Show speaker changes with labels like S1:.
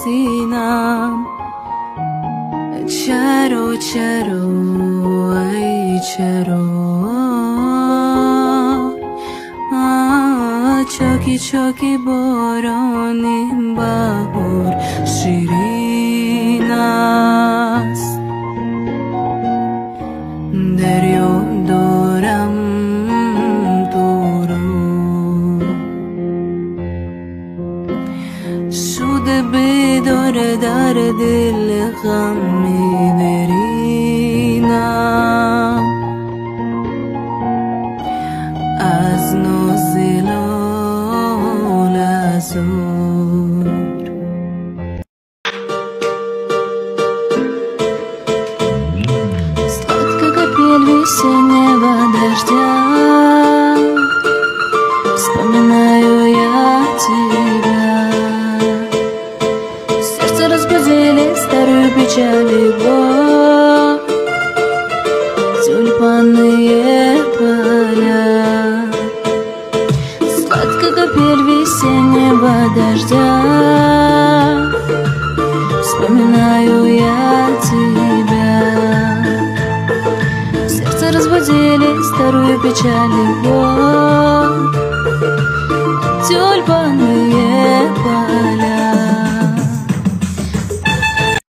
S1: سینم چرا چرا ای چرا چاکی چاکی بارانی بهار شیرین است دریا دارم تو رو شده بیدار در دل غم میبرینم از نازلال ازور сладко капель весеннего дождя вспоминаю я тебя сердце разбудили старую печаль и боль тюльпанные поля сладко капель весеннего дождя вспоминаю я тебя сердце разбудили старую печаль и боль тюльпанные поля